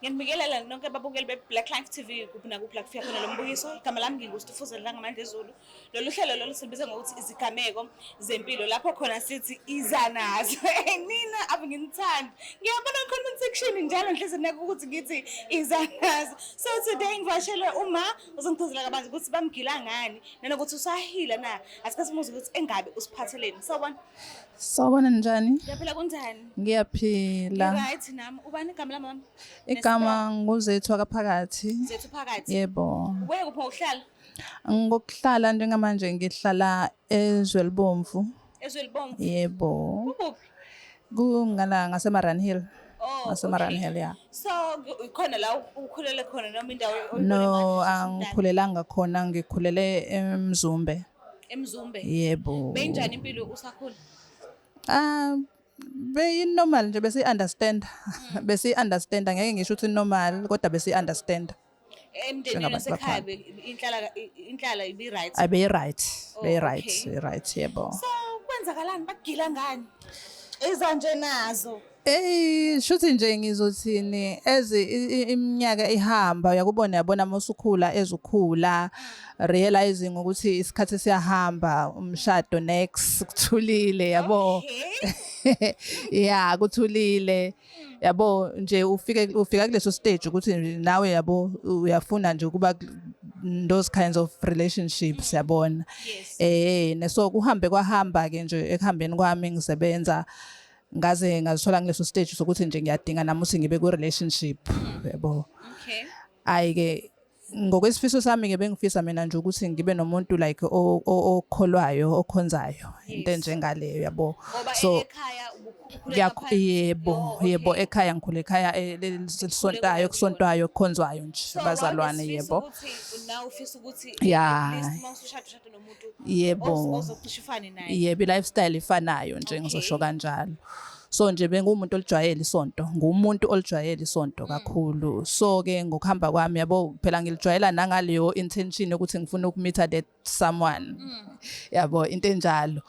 Ngiyanibikelela nonke ababukeli be-Black Life TV kuphi nakuphi la kufika khona lo mbukiso. Igama lami nginguSitufuzile Langamandla Zulu. Lolu hlelo lolu silibiza ngokuthi izigameko zempilo lapho khona sithi iza nazo. Nina ave nginithanda. Ngiyabona comment section njalo enhlizweni yakho ukuthi ngithi iza nazo. So today ngivashele uma uzongichazela kabanzi ukuthi bamgila ngani nanokuthi usahila na. Asike simuze ukuthi engabe usiphatheleni. Sawubona njani? Ngiyaphila kunjani? Ngiyaphila. Right nami. Ubani igama lami? Igama nguZethu akaphakathi. Zethu phakathi. Yebo. Ubuye kuphi ukuhlala? Ngokuhlala njengamanje ngihlala eZwelibomvu. eZwelibomvu. Yebo. Ukuphi? Kungala ngaseMaran Hill. Oh, NgaseMaran Hill ya. So khona la ukhulele khona noma indawo No, angikhulelanga khona, ngikhulele eMzumbe. eMzumbe. Yebo. Benjani impilo usakhula? Normal nje bese understand. Bese understand angeke ngisho ukuthi normal kodwa bese understand. Emndenini nasekhaya inhlala ibi right. Abe right. Be Oh, right, okay. be right yebo. So kwenzakalani bagila ngani? Eza nje nazo. Shuthi nje ngizothini iminyaka ihamba yabona masukhula ezukhula realizing ukuthi isikhathi siyahamba umshado next kuthulile yabo. Okay. Yeah, kuthulile. Yabo nje ufika kuleso stage ukuthi nawe yabo uyafuna nje ukuba those kinds of relationships yabona. Yes. Neso kuhambe kwahamba ke nje ekuhambeni kwami ngisebenza ngaze ngazithola kuleso stage sokuthi nje ngiyadinga nami ukuthi ngibe ku relationship yabo. Okay. Ayike ngokwesifiso sami ke bengifisa mina nje ukuthi ngibe nomuntu like okholwayo okhonzayo into njengaleyo yabo. So ekhaya Yebo ekhaya ngikhule ekhaya lelisontayo kusontwayo kukhonzwayo nje abazalwane yebo. Now ufisa ukuthi Yeah. at least mawusushada nomuntu Yebo. ozokushifana naye. Yebo lifestyle ifanayo nje ngizosho kanjalo. So nje bengumuntu olijwayele isonto, ngumuntu olijwayele isonto kakhulu. So ke ngokuhamba kwami yabo phela ngilijwayela nangaleyo intention ukuthi ngifuna ukumeetha that someone. Yabo into enjalo.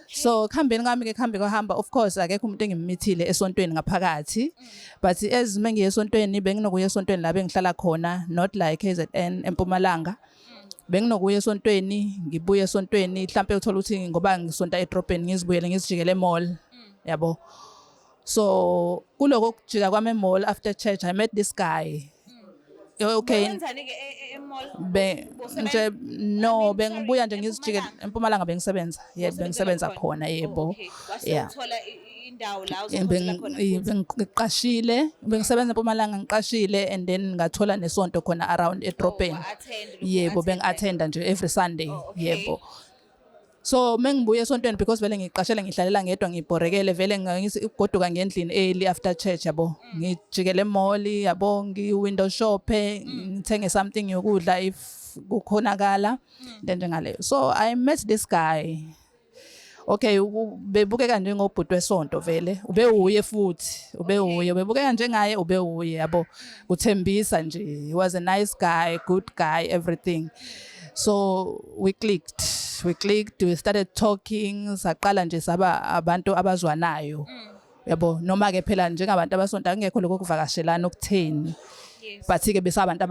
So kuhambeni kwami ke kuhambe kwahamba of course akekho umuntu engimithile esontweni ngaphakathi. But as mengiye esontweni benginokuya esontweni la bengihlala khona, not like KZN eMpumalanga. Benginokuya esontweni ngibuye esontweni mhlambe uthola ukuthi ngoba ngisonta edrobheni ngizibuyele ngizijikele emall. Yabo. So kuloko kujika kwami emall after church I met this guy. Okay. Wenzani ke emall? Nje no bengibuya nje ngizijikele eMpumalanga bengisebenza. Yebo bengisebenza khona yebo. Yeah. Uthola indawo la uzokhothela khona. Bengiqashile, bengisebenza eMpumalanga ngiqashile and then ngathola nesonto khona around edrobheni. Yebo bengi-attenda nje every Sunday. Yebo. So mengibuye esontweni because vele ngiqashele ngihlalela ngedwa ngibhorekele vele ngigoduka ngendlini early after church yabo. Ngijikele emall yabo ngi-window shop ngithenge something yokudla if kukhonakala njengaleyo. So I met this guy. Okay, bebukeka njengobhuti wesonto vele. Ube uye futhi, bebukeka njengaye ube uye yabo. Kuthembisa nje. He was a nice guy, good guy, everything. So we clicked, we started talking, saqala nje saba abantu abazwanayo. Yabo, noma ke phela njengabantu abasonto angekho lokho kuvakashelana okutheni. But ke besabantu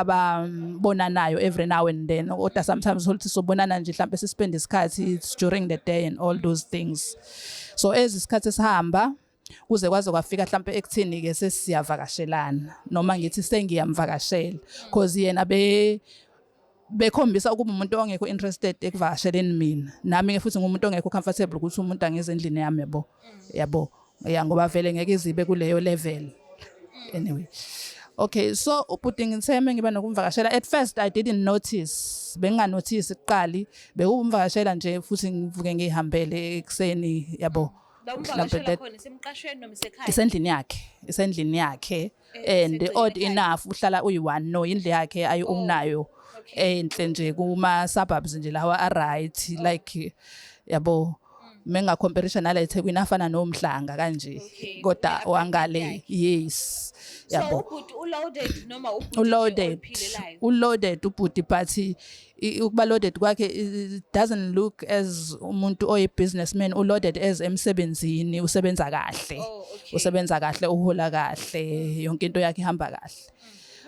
ababonanayo every now and then. Kodwa sometimes uthi sobonana nje mhlawumbe sispend isikhathi it's during the day and all those things. So isikhathi sihamba kuze kwaze kwafika mhlawumbe ekuthini ke sesiyavakashelana noma ngithi sengiyamvakashela because yena bekhombisa ukuba umuntu ongekho interested ekuvakasheleni mina. Nami ke futhi ngumuntu ongekho comfortable ukuthi umuntu angeze endlini yami yabo. Yeah ngoba vele ngeke izibe kuleyo level. Anyway. Okay, so ubhuti ngitheme ngiba nokumvakashela. At first I didn't notice. Benganotice iqali. Bekumvakashela nje futhi ngivuke ngihambele ekseni yabo. Umvakashela khona semqashweni noma sekhaya? Isendlini yakhe. And odd enough uhlala uyi-one no indle yakhe ayunayo. Enhle nje kuma suburbs nje lawa right like yabo. mengacomparisha nala eThekwini afana nomdlanga kanje kodwa wangale yes So yabo ubhuti uloaded noma ubhuti uloaded ophilelayo? uloaded ubhuti but ukuba loaded kwakhe it doesn't look as umuntu oyi-businessman uloaded as emsebenzini usebenza kahle usebenza kahle uhola kahle yonke into yakhe ihamba kahle.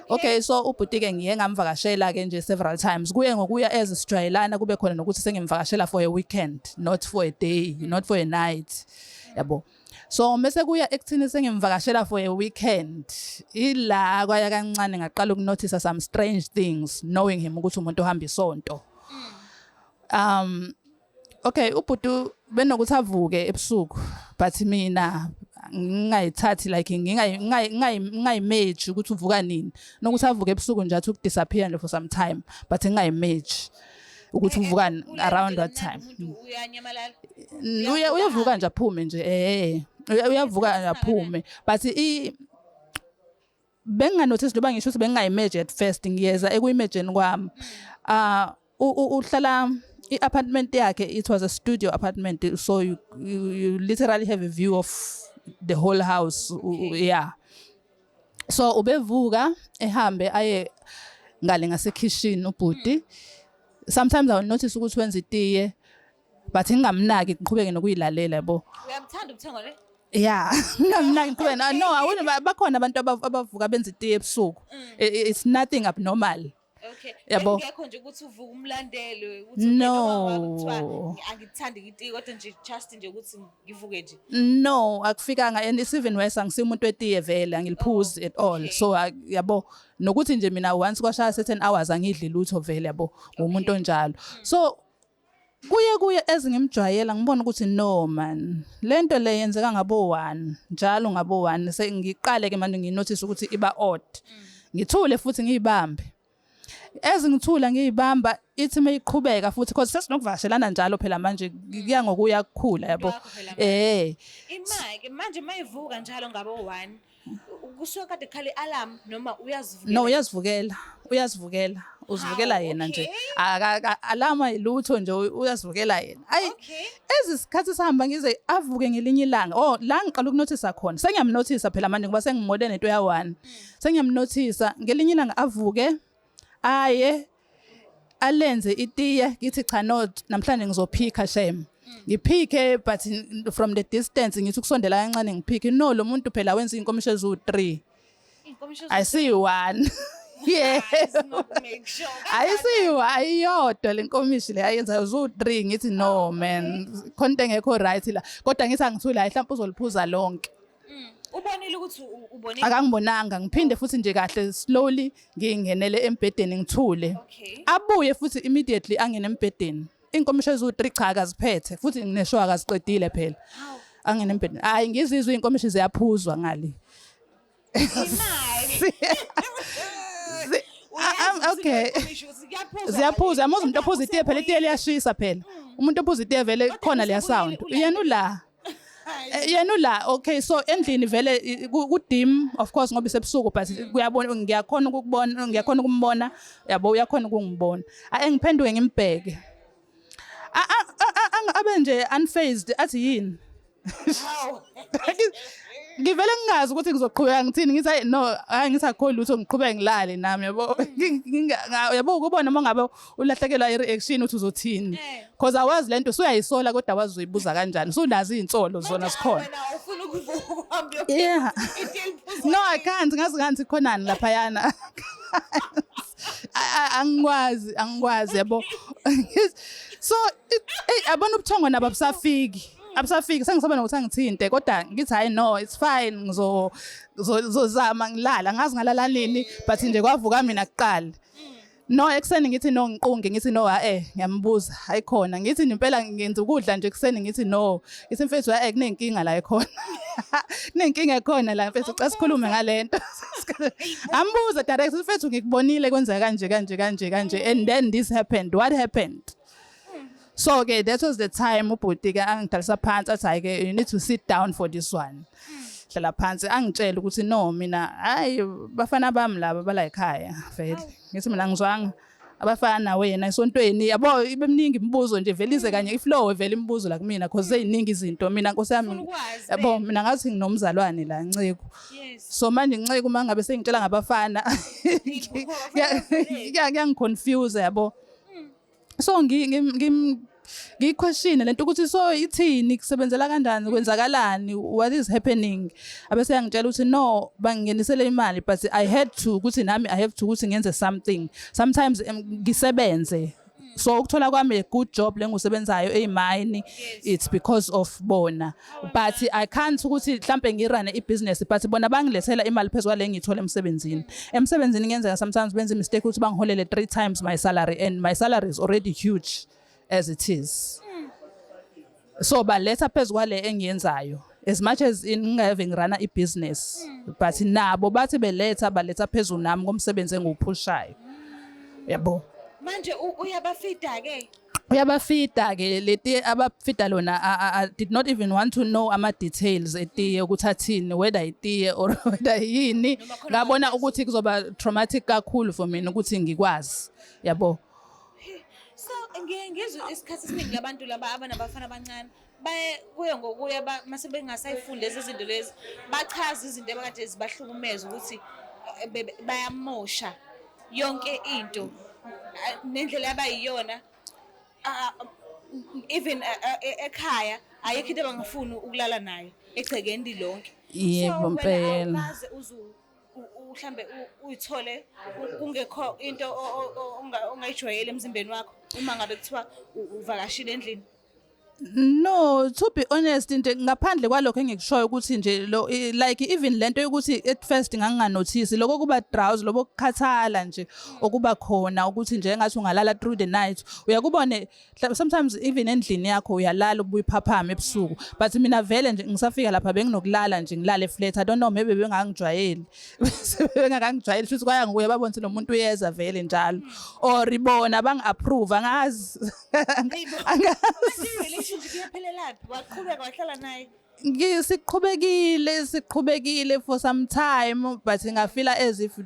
Okay, so ubhuti-ke ngiye ngamvakashela-ke nje several times kuye ngokuya ezisijwayelana kube khona nokuthi sengimvakashela for a weekend not for a day not for a night yabo. So mase kuya ekuthini sengimvakashela for a weekend ila kwaya kancane ngaqala ukunotice some strange things knowing him ukuthi umuntu ohamba isonto. Okay, ubhuti benokuthi avuke ebusuku but mina ngingayithathi like ngingayimage ukuthi uvuka nini nokuthi avuke ebusuku nje athi ukudisappear nje for some time but ngingayimage ukuthi uvuka around that time. Uyanyamalala? Uyavuka nje aphume nje uyavuka nje aphume but benganotice njengoba ngisho ukuthi bengingayimage at first ngiyeza ekuimagine kwami. Uhlala i-apartment yakhe it was a studio apartment so you literally have a view of the whole house. Yeah, so ubevuka ehambe aye ngale ngasekitchen ubhuti. Sometimes I will notice ukuthi wenza itiye but ngingamnaki ngiqhubeke nokuyilalela yabo. Uyamthanda ubuthengo le? Yeah, ngingamnaki ngiqhubeke no awuni bakhona abantu abavuka benza itiye ebusuku. It's nothing abnormal. Okay. Yabo. Ngekho nje ukuthi uvuka umlandele ukuthi no angithandi itiye kodwa nje just nje ukuthi ngivuke nje. No akufikanga and it's even worse angisi umuntu wetiye vele angiliphuzi at all. So yabo nokuthi nje mina once kwashaya certain hours angidli lutho vele yabo umuntu onjalo. So kuye ezingimjwayela ngibona ukuthi no man lento le yenzeka ngabo 1 njalo ngabo 1 sengiqale ke manje nginotice ukuthi iba odd. Ngithule futhi ngiyibambe. Ezingithula ngiyibamba ithi mayiqhubeka futhi because sesinokuvashelana njalo phela manje kuya ngokuya kukhula yabo. Imake manje mayivuka njalo ngabo 1 kusuka kade khali alarm noma uyazivukela? No uyazivukela uzivukela yena nje alarm ayilutho nje uyazivukela yena. Ayi ezisikhathi sihamba ngize avuke ngelinye ilanga la ngiqala ukunotice khona sengiyamnotice phela manje ngoba sengimode nento ya 1 sengiyamnotice ngelinye ilanga avuke aye alenze itiye ngithi cha not namhlanje ngizophika shame ngiphike but from the distance ngithi ukusondela kancane ngiphike no lo muntu phela wenza inkomisho ezu3 I see 1 yeah I see ayodwa lenkomishi le ayenza ezu3 ngithi no man konke ngekho right la kodwa ngithi angithula mhlawumbe uzoliphuza lonke. Ubonile ukuthi ubonile? Akangibonanga ngiphinde futhi nje kahle slowly ngingenele embedeni ngithule. Abuye futhi immediately angene embedeni. Inkomisho ezu3 cha akaziphethe futhi ngineshowa akaziqedile phela. Angene embedeni. Hayi ngizizwe inkomisho ziyaphuzwa ngale. Okay. Ziyaphuza yamuza umuntu ophuza itiye phela itiye liyashisa phela. Umuntu ophuza itiye vele khona leya sound. Yena ula okay so endlini vele ku dim of course ngoba isebusuku but kuyabona ngiyakhona ukubona ngiyakhona ukumbona yabo uyakhona ukungibona engiphenduke ngimbheke abe nje unfazed athi yini ngivele ngingazi ukuthi ngizoqhubeka ngithini ngithi no angisakho lutho ngiqhubeka ngilale nami yabo yabo ukubona mangabe ulahlekelwa i-reaction uthi uzothini because awazi lento usuyayisola kodwa awazi uyibuza kanjani usunazi insolo zona sikhona. Ufuna ukuhamba yeah no I can't ngazi khonani lapha yana angikwazi yabo so abona ubuthongo nabo abusafiki sengisaba nokuthi angithinte kodwa ngithi hayi no it's fine ngizozama ngilala ngazi ngalala nini but nje kwavuka mina kuqala no ekseni ngithi no ngiqunge ngithi no ngiyambuza hayikhona ngithi impela ngenza ukudla nje ekseni ngithi no ngithi mfethu kunenkinga la ekhona kunenkinga ekhona la mfethu ucela sikhulume ngalento ambuza direct mfethu ngikubonile kwenzeka kanje and then this happened what happened. So okay, that was the time ubhuti ke angidalisa phansi athi ke you need to sit down for this one. Hlala phansi angitshela ukuthi no mina hayi bafana bami laba bala ekhaya vele. Ngithi mina ngizwanga abafana wena esontweni yabo ibe mningi imibuzo nje velize kanye iflow vele imibuzo la kumina because seyiningi izinto mina Nkosi yami yabo mina ngathi nginomzalwane la Nceko so manje Nceko mangabe sengitshela ngabafana kuyangiconfuse yabo so ngiquestion lento ukuthi so ithini kusebenzela kanjani kwenzakalani what is happening abese yangitshela ukuthi no bangingenisele imali but I had to ukuthi nami I have to ukuthi ngenze something sometimes ngisebenze so ukuthola kwami a good job lengusebenzayo eMine it's because of bona but I can't ukuthi mhlambe ngirane ibusiness but bona bangilethela imali phezulu le ngithola emsebenzini ngenzeka sometimes benza mistake ukuthi bangiholele 3 times my salary and my salary is already huge as it is so baletha phezulu kwale engiyenzayo as much as ngingave ngirana ibusiness but nabo bathi baletha phezulu nami ngomsebenzi engiwuphushayo yabo manje uyabafida ke leti abafida lona I did not even want to know ama details etiye ukuthi athini whether itiye or whether yini ngabona ukuthi kuzoba traumatic kakhulu for mina ukuthi ngikwazi yabo so ngizwe isikhathi esiningi abantu laba abanabafana abancane kuye ngokuya mase bengasayifunda lezi zinto lezi bachaza izinto abakade zibahlukumeza ukuthi bayamosha yonke into nendlela abayiyona even ekhaya ayikho into abangafuni ukulala nayo egcekeni lonke yebo mpela maze mhlambe uyithole kungekho into ongayijwayele emzimbeni wakho uma ngabe kuthiwa uvakashile endlini no to be honest nje ngaphandle kwalokho engikushoyo ukuthi nje like even lento yokuthi at first nganganotice lokho kuba drowsy lobo kukhathala nje okuba khona ukuthi nje engathi ungalala through the night uyakubone sometimes even endlini yakho uyalala ubuyiphaphama ebusuku but mina vele nje ngisafika lapha benginokulala nje ngilale flat I don't know maybe bengangijwayeli bengangijwayeli futhi kwaya nguye babonise lo muntu uyeza vele njalo or ibona bangiapprove angazi Kuyaphelelaphi waqhubeka wahlala naye siqhubekile for some time but ngafila as if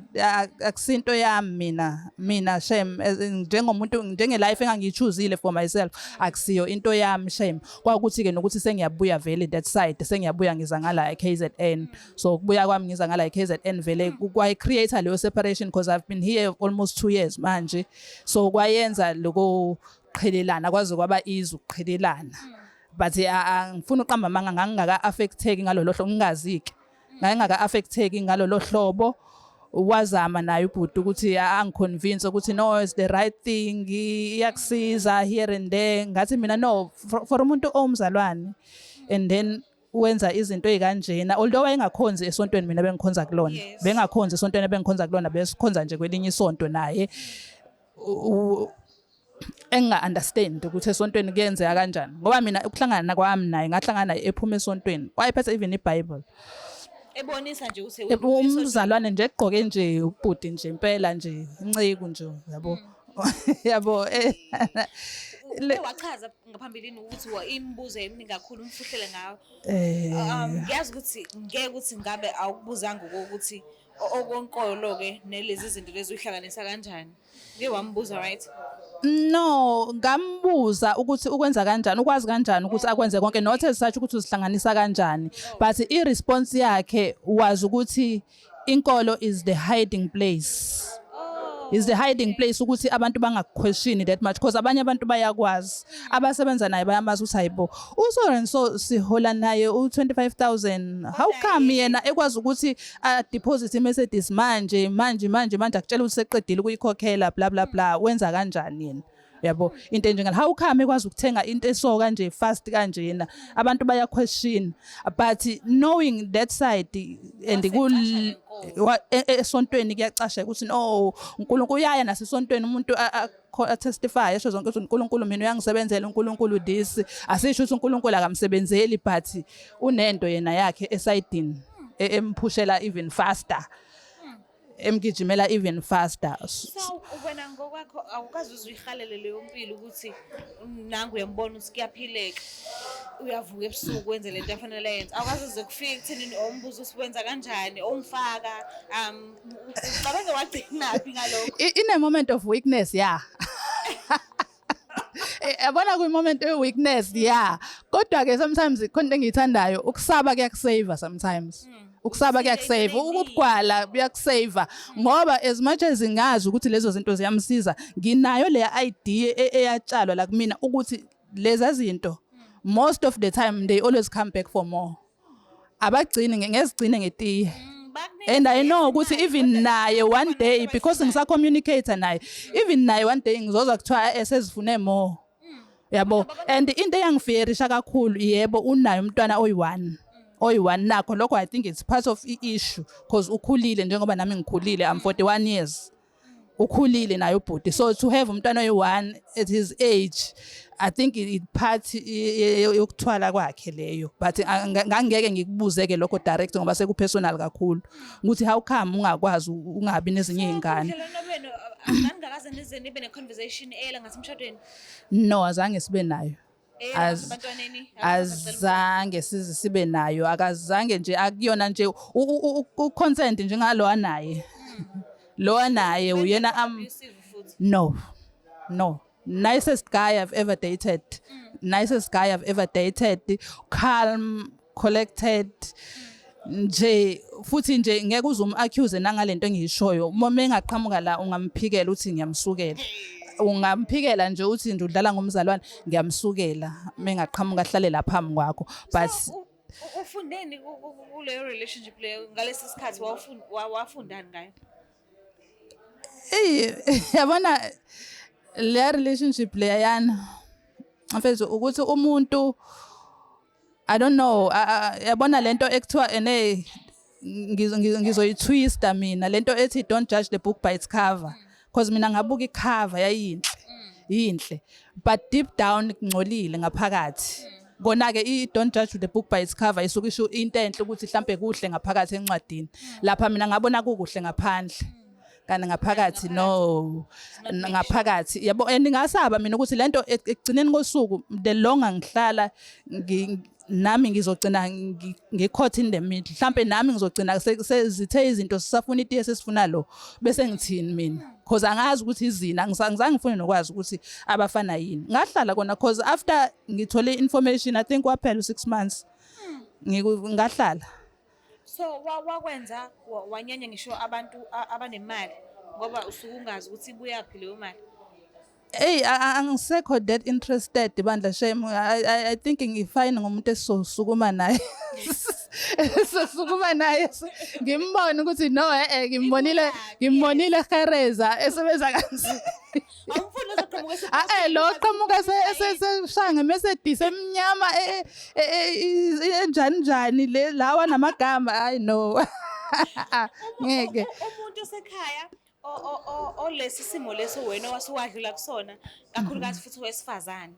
akusinto yami mina shame njengomuntu njengelife engangiyichoosile for myself akusiyo into yami shame kwakuthi ke nokuthi sengiyabuya vele that side sengiyabuya ngiza ngala KZN so kubuya kwami ngiza ngala KZN vele kwayi creator leyo separation because I've been here almost 2 years manje so kwayenza lokho qhelelana kwaze kwaba easy ukuqhelelana but angifuna uqamba manga ngangaka affecteki ngalolo hlobo ngingaziki ngangaka affecteki ngalolo hlobo wazama naye ubhuti ukuthi angiconvince ukuthi no it's the right thing iyakusiza here and there ngathi mina no for umuntu omzalwane and then wenza izinto ezikanjena although wayengakhonzi esontweni mina bengikhonza kulona bengakhonzi esontweni bengikhonza kulona besikhonza nje kwelinye isonto naye enga-understand ukuthi esontweni kuyenzeka kanjani ngoba mina ukuhlangana kwami naye ngahlangana naye ephuma esontweni wayephethe even iBible ebonisa nje ukuthi umzalwane nje egqoke nje ubhuti nje impela nje Nceko nje yabo yabo wachaza ngaphambilini ukuthi imibuzo eminingi kakhulu umfuhlele ngawo ngiyazi ukuthi ngeke ukuthi ngabe awukubuzanga ukuthi okonkolo ke nelezi zinto lezi uhlanganisa kanjani ngewambuza right no ngambuza ukuthi ukwenza kanjani ukwazi kanjani ukuthi akwenze konke not esathi ukuthi uzihlanganisa kanjani but iresponse yakhe was ukuthi inkolo is the hiding place is the hiding place ukuthi abantu bangakuquestion that much because abanye abantu bayakwazi abasebenza naye bayamazi ukuthi hayibo so sihola naye u25,000 how come yena ekwazi ukuthi deposit iMercedes manje akutshela ukuthi seqedile ukuyikhokhela bla bla bla wenza kanjani yena yabo into enjengale how come ekwazi ukuthenga into eso kanje fast kanje yena abantu baya question but knowing that side and esontweni kuyacasha ukuthi no uNkulunkulu uyaya nasesontweni umuntu testify esho zonke ukuthi uNkulunkulu mina uyangisebenzela uNkulunkulu this asisho ukuthi uNkulunkulu akamsebenzeli but unento yena yakhe esidini emphushela even faster emgijimela even faster. So wena ngokwakho awukazi uyihalele leyo mpilo ukuthi nangu uyambona ukuthi kuyaphileka uyavuka ebusuku wenze lento efanele yenze awukazi uze kufika ekutheni ombuzo usiwenza kanjani ongifaka ucabange wagcinaphi ngalokho In a moment of weakness, yeah. Yabona kuyi moment of weakness, yeah. Kodwa ke sometimes ikhona engiyithandayo ukusaba kuyakusave sometimes. Ukusaba kuyakusave, ukugwala kuyakusave ngoba as much as ngazi ukuthi lezo zinto ziyamsiza, nginayo le idea eyatshalwa la kumina ukuthi lezi zinto most of the time they always come back for more. Abagcini ngezigcine ngetiye. And I know ukuthi even naye one day because ngisa communicate naye even naye one day ngizozwa kuthiwa esezifune more. Yabo and into eyangifearisha kakhulu yebo unayo umntwana oyi-1 nakho lokho I think it's part of i-issue because ukhulile njengoba nami ngikhulile I'm 41 years ukhulile naye ubhuti so to have umntwana oyi-1 at his age I think it part yokuthwala kwakhe leyo but ngangeke ngikubuzeke lokho direct ngoba sekupersonal kakhulu ukuthi how come ungakwazi ungabi nezinye izingane angikaze nize nibe ne conversation ela ngasemshadweni no azange sibe nayo azange sibe nayo akazange nje akuyona nje u-consent nje ngalo naye lo naye uyena no nicest guy I've ever dated calm collected nje futhi nje ngeke accuse nangalento engiyishoyo uma engaqhamuka la ungamphikela uthi ngiyamsukela ungamphikela nje uthi nje udlala ngomzalwane ngiyamsukela mengaqhamuka ahlale la phambi kwakho but ufundeni kuleyo relationship leyo ngalesi sikhathi wafundani ngayo yabona le relationship leyana mfethu ukuthi umuntu I don't know yabona lento ekuthiwa ngizoyitwista mina lento ethi don't judge the book by its cover because mina ngabuka icover yayinhle but deep down ngcolile ngaphakathi kona ke don't judge the book by its cover isuke isho into enhle ukuthi mhlambe kuhle ngaphakathi encwadini lapha mina ngabona kukuhle ngaphandle kana ngaphakathi no ngaphakathi yabo andingasaba mina ukuthi lento ekugcineni kosuku the longer ngihlala nami ngizogcina ngicaught in the middle mhlambe nami ngizogcina sezithe izinto sisafuna itiye sesifuna lo bese ngithini mina because angazi ukuthi izina ngizange ngifune nokwazi ukuthi abafana yini ngahlala kona because after ngithole information I think kwaphela 6 months ngahlala so wakwenza wanyanya ngisho abantu abanemali ngoba usukungazi ukuthi ibuyaphi leyo mali hey angisekho that interested bandla shame I think ngifine ngomuntu esosukuma naye sosukuma naye ngimbona ukuthi no ngimbonile Khareza esebenza kanzi awufuna uzoqhamuka lo qhamuka seshanga Mercedes emnyama enjani le lawa namagama I know ngeke umuntu osekhaya olesi simo leso wena wasuwadlula kusona kakhulukazi futhi wesifazane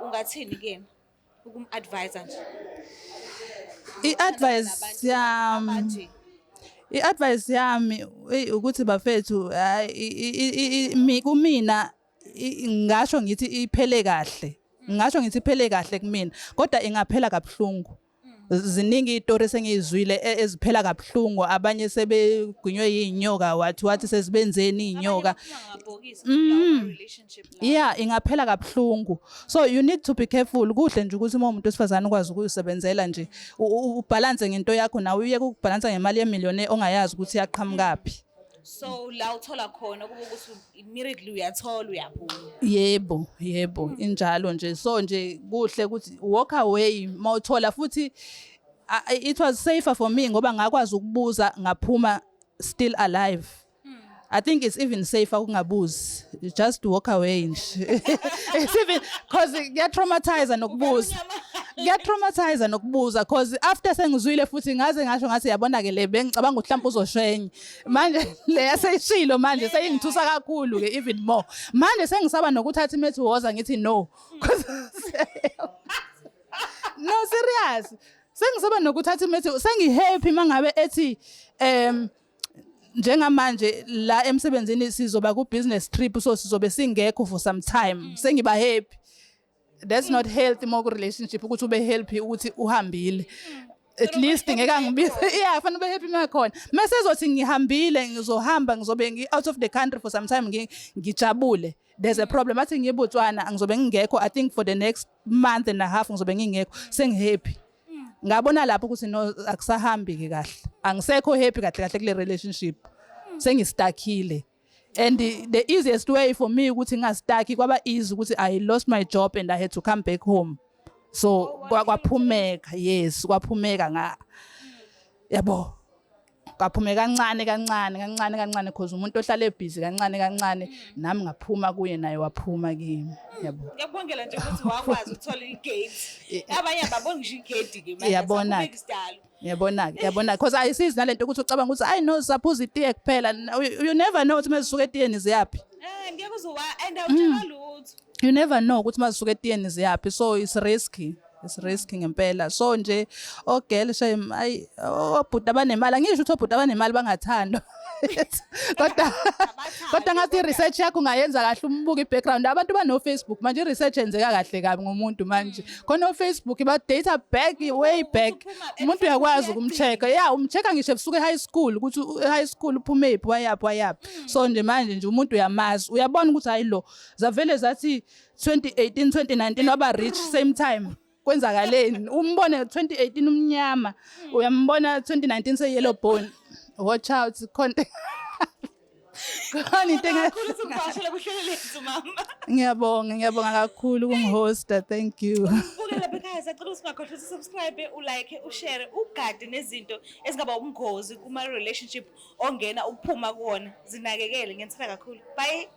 ungathini kena ukum-advise nje i-advice yami ukuthi bafethu kumina ngasho ngithi iphele kahle kumina kodwa ingaphela kabuhlungu ziningi izitori sengizwile eziphela kabuhlungu abanye sebegwinywe yinyoka wathi sezibenzeni inyoka yeah ingaphela kabuhlungu so you need to be careful kuhle nje ukuthi umuntu wesifazane ukwazi ukuyisebenzela nje ubalance ngento yakho nawe uyeke ukubalansa ngemali yemiliyoni ongayazi ukuthi yaqhamukaphi so la uthola khona kube ukuthi immediately uyathola uyaphuma yebo injalo nje so nje kuhle ukuthi walk away mawuthola futhi it was safer for me ngoba ngakwazi ukubuza ngaphuma still alive I think it's even safer ukungabuzi just walk away nje it's even cause kuyatraumatize nokubuza cause after sengizwile futhi ngaze ngasho ngathi yabona ke le bengicabanga ukuthi mhlawumbe uzoshenye manje le yaseshilo manje seyingithusa kakhulu ke even more manje sengisaba nokuthatha imethi woza ngithi no no serious sengisaba nokuthatha imethi sengihappy mangabe ethi njengamanje la emsebenzini sizoba ku business trip so sizobe singekho for some time sengiba happy. That's not healthy mo ku relationship ukuthi ube happy ukuthi uhambile. At least ngeke angibize yeah fanele ube happy makhona mase ezothi ngihambile ngizohamba ngizobe out of the country for some time ngijabule. There's a problem athi ngiyeBotswana angizobe ngingekho I think for the next month and a half ngizobe ngingekho sengihappy. Ngabona lapho ukuthi no akusahambi ke kahle angisekho happy kahle kahle kule relationship sengistuckile and the easiest way for me ukuthi ngastuck kwaba easy ukuthi I lost my job and I had to come back home so kwaphumeka yes kwaphumeka yabo kwaphumeka kancane because umuntu ohlala ebusy kancane nami ngaphuma kuye naye waphuma kimi yabo. Ngiyabongela nje ukuthi wakwazi ukuthola igate abanye babona ngisho igate ke manje yabona yabona because ayisizi nalento ukuthi ucabanga ukuthi I know suppose itiye kuphela you never know ukuthi mazisuka etiyeni ziyaphi ngeke uzowa and awutshela lutho you never know ukuthi mazisuka etiyeni ziyaphi so it's risky ngempela so nje girl shame ay obhuda banemali angisho ukuthi obhuda banemali bangathandwa kodwa ngathi research yakho ungayenza kahle umbuka ibackground abantu bano Facebook manje research enzeka kahle kabi ngomuntu manje khona Facebook ba data back way back umuntu uyakwazi ukumchecka yeah umchecka ngisho ebusuke high school ukuthi high school uphume iphi wayaphi so nje manje nje umuntu uyamazi uyabona ukuthi hayi lo zavele zathi 2018 2019 waba rich same time kwenzakaleni umbone 2018 umnyama uyambona 2019 se yellow bone watch out content khona into ngiyabonga kakhulu kungihosta thank you ukela bekhaya sacela usingakhohlwa subscribe ulike ushare ugade nezinto ezingaba ubungozi kuma relationship ongena ukuphuma kuona zinakekele ngiyethanda kakhulu bye.